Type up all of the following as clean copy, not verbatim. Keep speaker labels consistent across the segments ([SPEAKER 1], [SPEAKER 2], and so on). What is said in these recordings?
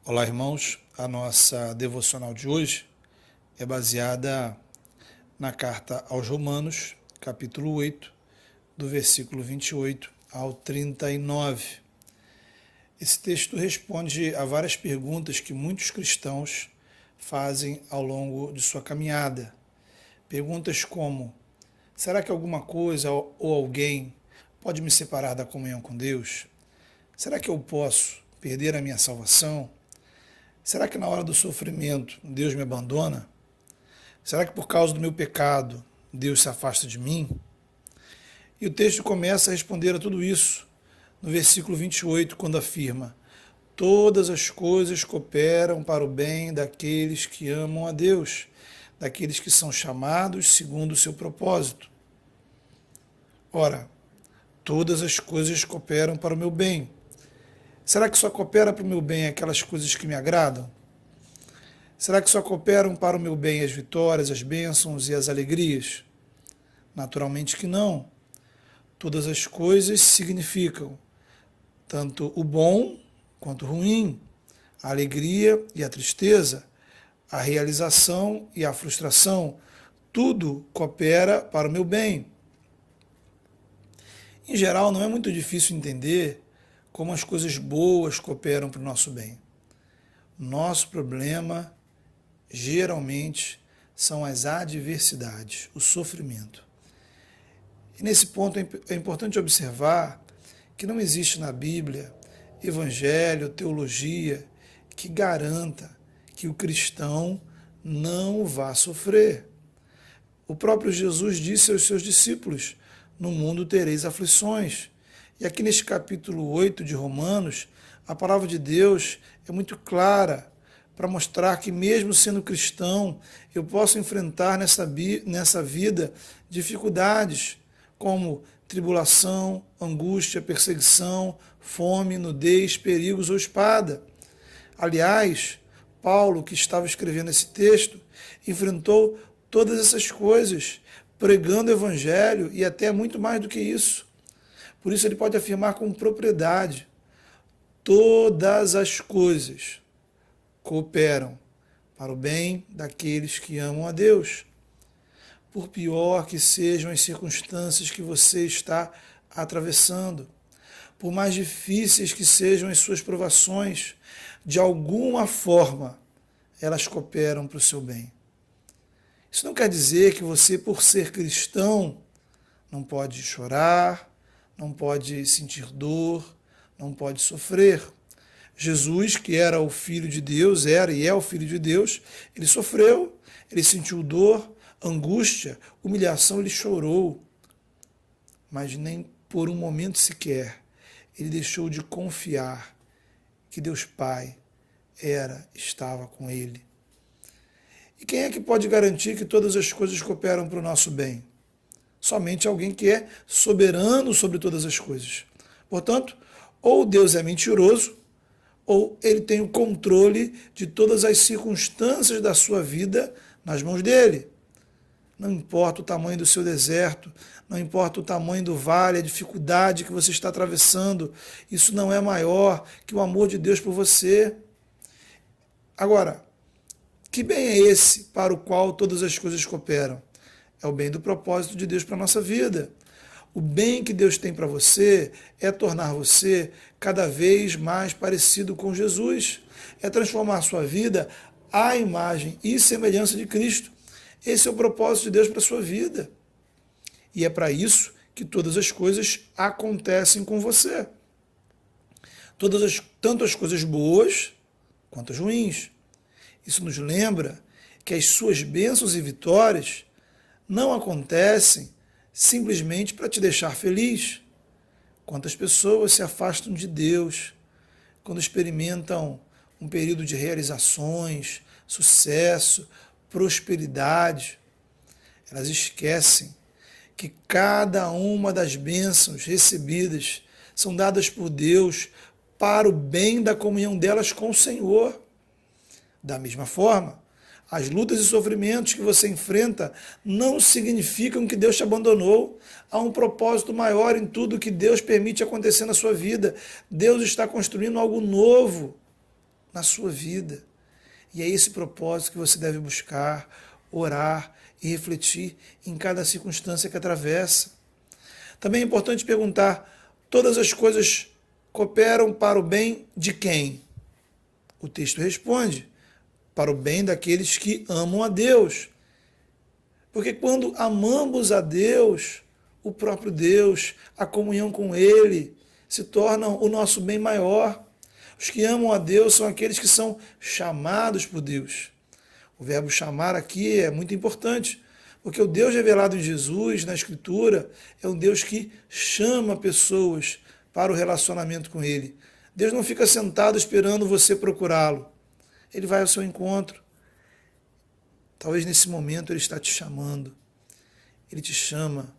[SPEAKER 1] Olá, irmãos. A nossa devocional de hoje é baseada na carta aos Romanos, capítulo 8, do versículo 28 ao 39. Esse texto responde a várias perguntas que muitos cristãos fazem ao longo de sua caminhada. Perguntas como: será que alguma coisa ou alguém pode me separar da comunhão com Deus? Será que eu posso perder a minha salvação? Será que na hora do sofrimento Deus me abandona? Será que por causa do meu pecado Deus se afasta de mim? E o texto começa a responder a tudo isso no versículo 28, quando afirma: todas as coisas cooperam para o bem daqueles que amam a Deus, daqueles que são chamados segundo o seu propósito. Ora, todas as coisas cooperam para o meu bem. Será que só coopera para o meu bem aquelas coisas que me agradam? Será que só cooperam para o meu bem as vitórias, as bênçãos e as alegrias? Naturalmente que não. Todas as coisas significam tanto o bom quanto o ruim, a alegria e a tristeza, a realização e a frustração. Tudo coopera para o meu bem. Em geral, não é muito difícil entender como as coisas boas cooperam para o nosso bem. Nosso problema, geralmente, são as adversidades, o sofrimento. E nesse ponto é importante observar que não existe na Bíblia evangelho, teologia que garanta que o cristão não vá sofrer. O próprio Jesus disse aos seus discípulos: no mundo tereis aflições. E aqui neste capítulo 8 de Romanos, a palavra de Deus é muito clara para mostrar que mesmo sendo cristão, eu posso enfrentar nessa vida dificuldades como tribulação, angústia, perseguição, fome, nudez, perigos ou espada. Aliás, Paulo, que estava escrevendo esse texto, enfrentou todas essas coisas, pregando o evangelho e até muito mais do que isso. Por isso ele pode afirmar com propriedade: todas as coisas cooperam para o bem daqueles que amam a Deus. Por pior que sejam as circunstâncias que você está atravessando, por mais difíceis que sejam as suas provações, de alguma forma elas cooperam para o seu bem. Isso não quer dizer que você, por ser cristão, não pode chorar, não pode sentir dor, não pode sofrer. Jesus, que era o Filho de Deus, era e é o Filho de Deus, ele sofreu, ele sentiu dor, angústia, humilhação, ele chorou. Mas nem por um momento sequer ele deixou de confiar que Deus Pai estava com ele. E quem é que pode garantir que todas as coisas cooperam para o nosso bem? Somente alguém que é soberano sobre todas as coisas. Portanto, ou Deus é mentiroso, ou ele tem o controle de todas as circunstâncias da sua vida nas mãos dele. Não importa o tamanho do seu deserto, não importa o tamanho do vale, a dificuldade que você está atravessando, isso não é maior que o amor de Deus por você. Agora, que bem é esse para o qual todas as coisas cooperam? É o bem do propósito de Deus para a nossa vida. O bem que Deus tem para você é tornar você cada vez mais parecido com Jesus. É transformar a sua vida à imagem e semelhança de Cristo. Esse é o propósito de Deus para a sua vida. E é para isso que todas as coisas acontecem com você. Tanto as coisas boas quanto as ruins. Isso nos lembra que as suas bênçãos e vitórias não acontecem simplesmente para te deixar feliz. Quantas pessoas se afastam de Deus quando experimentam um período de realizações, sucesso, prosperidade. Elas esquecem que cada uma das bênçãos recebidas são dadas por Deus para o bem da comunhão delas com o Senhor. Da mesma forma, as lutas e sofrimentos que você enfrenta não significam que Deus te abandonou. Há um propósito maior em tudo que Deus permite acontecer na sua vida. Deus está construindo algo novo. na sua vida. E é esse propósito que você deve buscar, orar e refletir em cada circunstância que atravessa. Também é importante perguntar: todas as coisas cooperam para o bem de quem? O texto responde: para o bem daqueles que amam a Deus. Porque quando amamos a Deus, o próprio Deus, a comunhão com Ele, se tornam o nosso bem maior. Os que amam a Deus são aqueles que são chamados por Deus. O verbo chamar aqui é muito importante, porque o Deus revelado em Jesus, na Escritura, é um Deus que chama pessoas para o relacionamento com Ele. Deus não fica sentado esperando você procurá-lo. Ele vai ao seu encontro. Talvez nesse momento Ele está te chamando. Ele te chama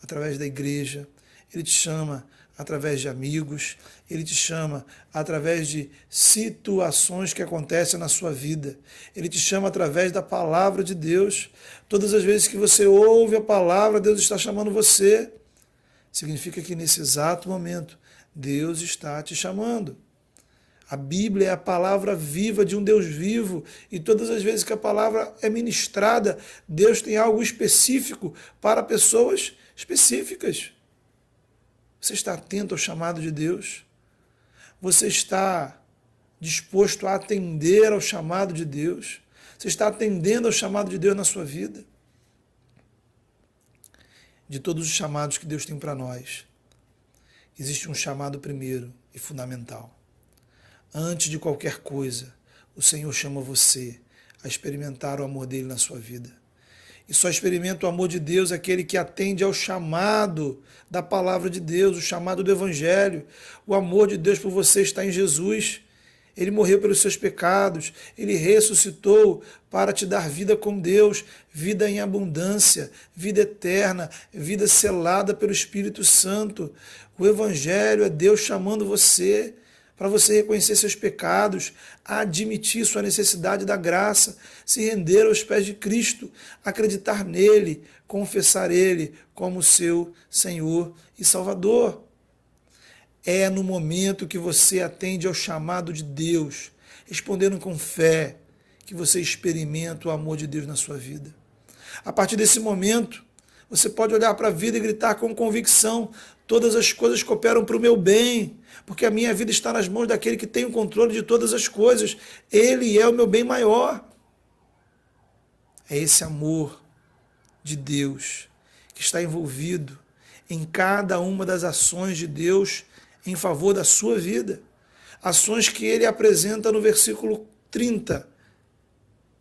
[SPEAKER 1] através da igreja, Ele te chama através de amigos, Ele te chama através de situações que acontecem na sua vida. Ele te chama através da palavra de Deus. Todas as vezes que você ouve a palavra, Deus está chamando você. Significa que nesse exato momento, Deus está te chamando. A Bíblia é a palavra viva de um Deus vivo, e todas as vezes que a palavra é ministrada, Deus tem algo específico para pessoas específicas. Você está atento ao chamado de Deus? Você está disposto a atender ao chamado de Deus? Você está atendendo ao chamado de Deus na sua vida? De todos os chamados que Deus tem para nós, existe um chamado primeiro e fundamental. Antes de qualquer coisa, o Senhor chama você a experimentar o amor dele na sua vida. E só experimenta o amor de Deus aquele que atende ao chamado da palavra de Deus, o chamado do Evangelho. O amor de Deus por você está em Jesus. Ele morreu pelos seus pecados, ele ressuscitou para te dar vida com Deus, vida em abundância, vida eterna, vida selada pelo Espírito Santo. O Evangelho é Deus chamando você para você reconhecer seus pecados, admitir sua necessidade da graça, se render aos pés de Cristo, acreditar nele, confessar ele como seu Senhor e Salvador. É no momento que você atende ao chamado de Deus, respondendo com fé, que você experimenta o amor de Deus na sua vida. A partir desse momento, você pode olhar para a vida e gritar com convicção: todas as coisas cooperam para o meu bem, porque a minha vida está nas mãos daquele que tem o controle de todas as coisas. Ele é o meu bem maior. É esse amor de Deus que está envolvido em cada uma das ações de Deus em favor da sua vida. Ações que ele apresenta no versículo 30.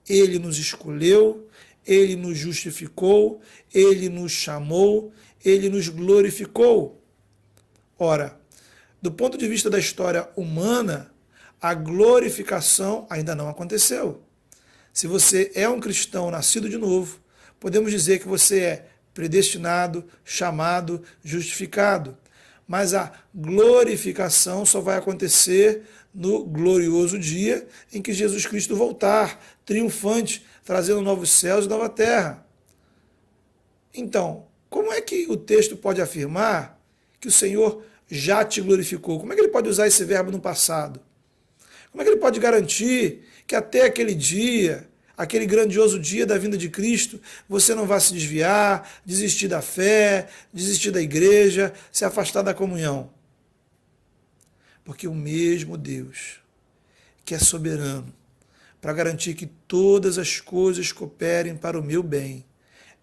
[SPEAKER 1] Ele nos escolheu, ele nos justificou, ele nos chamou, ele nos glorificou. Ora, do ponto de vista da história humana, a glorificação ainda não aconteceu. Se você é um cristão nascido de novo, podemos dizer que você é predestinado, chamado, justificado. Mas a glorificação só vai acontecer no glorioso dia em que Jesus Cristo voltar, triunfante, trazendo novos céus e nova terra. Então, como é que o texto pode afirmar que o Senhor já te glorificou? Como é que ele pode usar esse verbo no passado? Como é que ele pode garantir que até aquele dia, aquele grandioso dia da vinda de Cristo, você não vai se desviar, desistir da fé, desistir da igreja, se afastar da comunhão? Porque o mesmo Deus, que é soberano, para garantir que todas as coisas cooperem para o meu bem,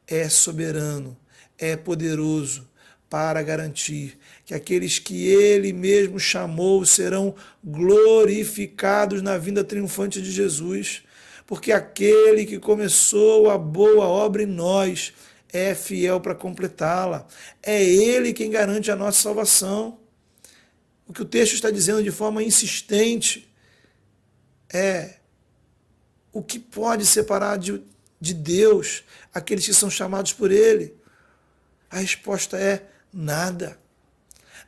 [SPEAKER 1] é soberano, é poderoso para garantir que aqueles que ele mesmo chamou serão glorificados na vinda triunfante de Jesus, porque aquele que começou a boa obra em nós é fiel para completá-la. É ele quem garante a nossa salvação. O que o texto está dizendo de forma insistente é: o que pode separar de Deus aqueles que são chamados por ele? A resposta é: nada.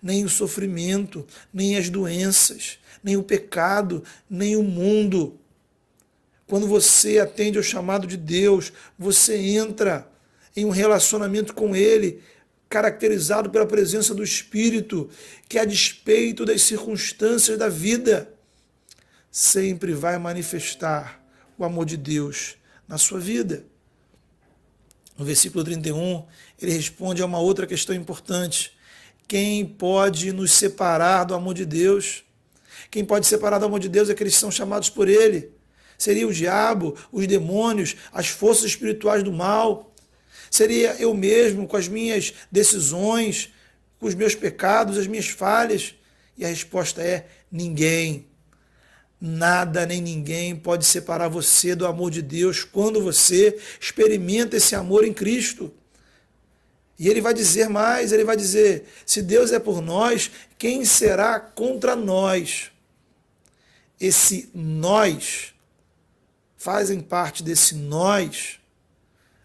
[SPEAKER 1] Nem o sofrimento, nem as doenças, nem o pecado, nem o mundo. Quando você atende ao chamado de Deus, você entra em um relacionamento com ele, caracterizado pela presença do Espírito, que a despeito das circunstâncias da vida, sempre vai manifestar o amor de Deus na sua vida. No versículo 31, ele responde a uma outra questão importante. Quem pode nos separar do amor de Deus? Quem pode separar do amor de Deus é aqueles que são chamados por Ele. Seria o diabo, os demônios, as forças espirituais do mal. Seria eu mesmo, com as minhas decisões, com os meus pecados, as minhas falhas. E a resposta é ninguém. Nada nem ninguém pode separar você do amor de Deus quando você experimenta esse amor em Cristo. E ele vai dizer mais, ele vai dizer, se Deus é por nós, quem será contra nós? Esse nós, fazem parte desse nós,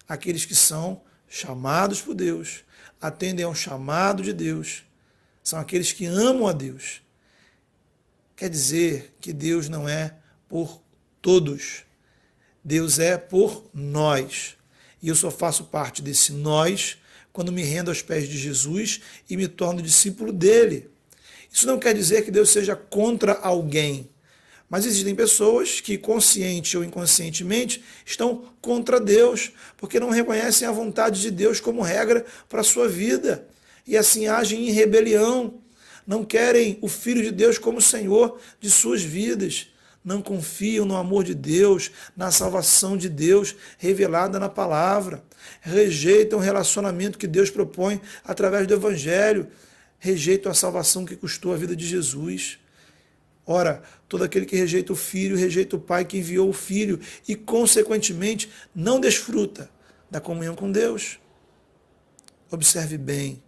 [SPEAKER 1] aqueles que são chamados por Deus, atendem ao chamado de Deus, são aqueles que amam a Deus. Quer dizer que Deus não é por todos, Deus é por nós. E eu só faço parte desse nós quando me rendo aos pés de Jesus e me torno discípulo dele. Isso não quer dizer que Deus seja contra alguém, mas existem pessoas que, consciente ou inconscientemente, estão contra Deus, porque não reconhecem a vontade de Deus como regra para a sua vida, e assim agem em rebelião, não querem o Filho de Deus como Senhor de suas vidas, não confiam no amor de Deus, na salvação de Deus revelada na palavra, rejeitam o relacionamento que Deus propõe através do Evangelho, rejeitam a salvação que custou a vida de Jesus. Ora, todo aquele que rejeita o Filho, rejeita o Pai que enviou o Filho e, consequentemente, não desfruta da comunhão com Deus. Observe bem,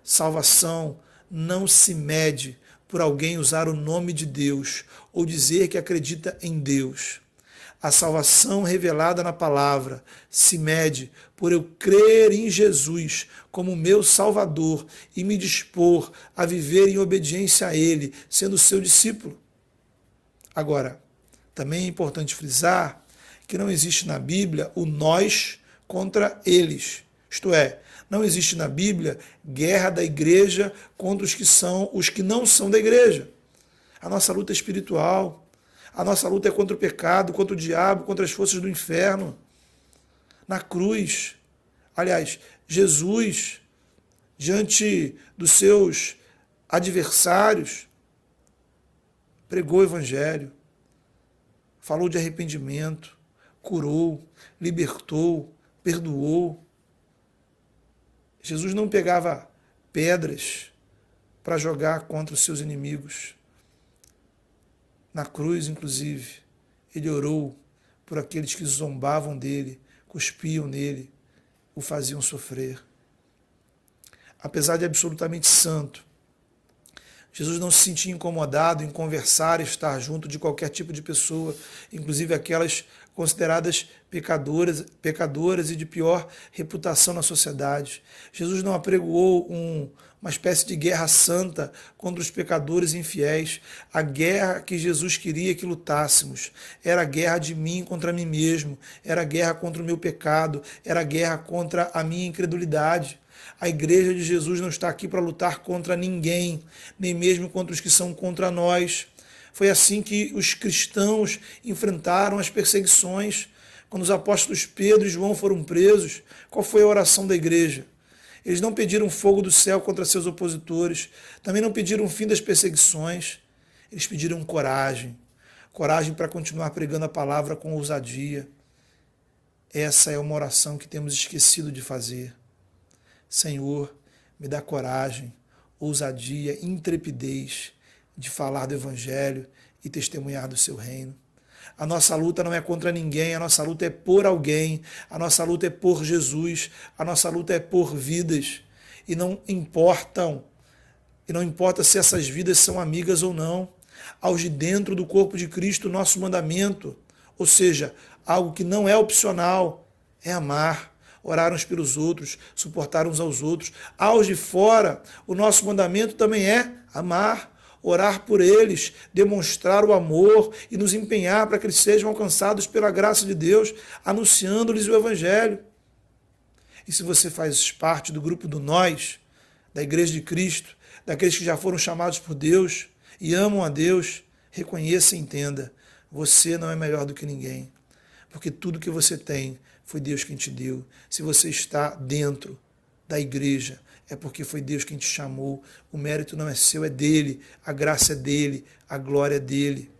[SPEAKER 1] salvação não se mede por alguém usar o nome de Deus ou dizer que acredita em Deus. A salvação revelada na palavra se mede por eu crer em Jesus como meu Salvador e me dispor a viver em obediência a Ele, sendo seu discípulo. Agora, também é importante frisar que não existe na Bíblia o nós contra eles. Isto é, não existe na Bíblia guerra da igreja contra os que não são da igreja. A nossa luta é espiritual. A nossa luta é contra o pecado, contra o diabo, contra as forças do inferno. Na cruz, aliás, Jesus, diante dos seus adversários, pregou o Evangelho, falou de arrependimento, curou, libertou, perdoou. Jesus não pegava pedras para jogar contra os seus inimigos. Na cruz, inclusive, ele orou por aqueles que zombavam dele, cuspiam nele, o faziam sofrer. Apesar de absolutamente santo, Jesus não se sentia incomodado em conversar e estar junto de qualquer tipo de pessoa, inclusive aquelas consideradas pecadoras e de pior reputação na sociedade. Jesus não apregoou uma espécie de guerra santa contra os pecadores e infiéis. A guerra que Jesus queria que lutássemos era a guerra de mim contra mim mesmo, era a guerra contra o meu pecado, era a guerra contra a minha incredulidade. A igreja de Jesus não está aqui para lutar contra ninguém, nem mesmo contra os que são contra nós. Foi assim que os cristãos enfrentaram as perseguições. Quando os apóstolos Pedro e João foram presos, qual foi a oração da igreja? Eles não pediram fogo do céu contra seus opositores, também não pediram o fim das perseguições, eles pediram coragem. Coragem para continuar pregando a palavra com ousadia. Essa é uma oração que temos esquecido de fazer. Senhor, me dá coragem, ousadia, intrepidez de falar do Evangelho e testemunhar do seu reino. A nossa luta não é contra ninguém, a nossa luta é por alguém, a nossa luta é por Jesus, a nossa luta é por vidas. E não importa se essas vidas são amigas ou não. Aos de dentro do corpo de Cristo, nosso mandamento, ou seja, algo que não é opcional, é amar. Orar uns pelos outros, suportar uns aos outros. Aos de fora, o nosso mandamento também é amar, orar por eles, demonstrar o amor e nos empenhar para que eles sejam alcançados pela graça de Deus, anunciando-lhes o Evangelho. E se você faz parte do grupo do nós, da Igreja de Cristo, daqueles que já foram chamados por Deus e amam a Deus, Reconheça e entenda, você não é melhor do que ninguém, porque tudo que você tem foi Deus quem te deu. Se você está dentro da igreja, é porque foi Deus quem te chamou. O mérito não é seu, é dele. A graça é dele, a glória é dele.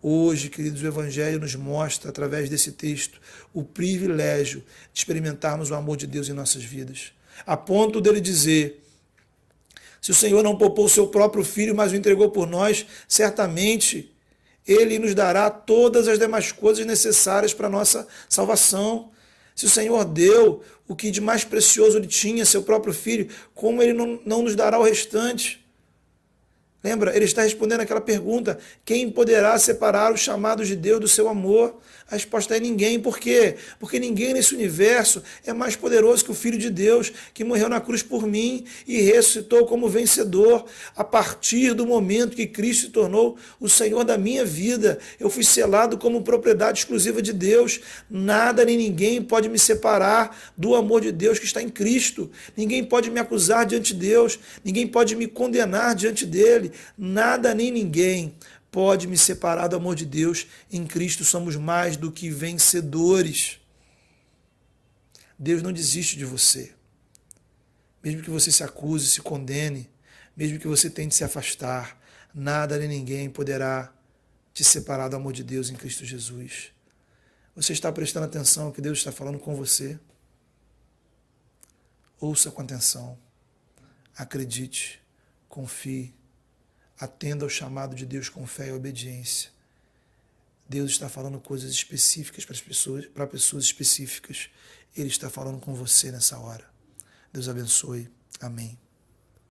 [SPEAKER 1] Hoje, queridos, o Evangelho nos mostra, através desse texto, o privilégio de experimentarmos o amor de Deus em nossas vidas. A ponto dele dizer, se o Senhor não poupou o seu próprio Filho, mas o entregou por nós, certamente Ele nos dará todas as demais coisas necessárias para a nossa salvação. Se o Senhor deu o que de mais precioso Ele tinha, seu próprio Filho, como Ele não nos dará o restante? Lembra? Ele está respondendo aquela pergunta, quem poderá separar os chamados de Deus do seu amor? A resposta é ninguém. Por quê? Porque ninguém nesse universo é mais poderoso que o Filho de Deus, que morreu na cruz por mim e ressuscitou como vencedor. A partir do momento que Cristo se tornou o Senhor da minha vida, eu fui selado como propriedade exclusiva de Deus. Nada nem ninguém pode me separar do amor de Deus que está em Cristo. Ninguém pode me acusar diante de Deus, ninguém pode me condenar diante dele. Nada nem ninguém pode me separar do amor de Deus. Em Cristo somos mais do que vencedores. Deus não desiste de você. Mesmo que você se acuse, se condene, mesmo que você tente se afastar, nada nem ninguém poderá te separar do amor de Deus em Cristo Jesus. Você está prestando atenção ao que Deus está falando com você? Ouça com atenção. Acredite, confie. Atenda ao chamado de Deus com fé e obediência. Deus está falando coisas específicas para pessoas específicas. Ele está falando com você nessa hora. Deus abençoe. Amém.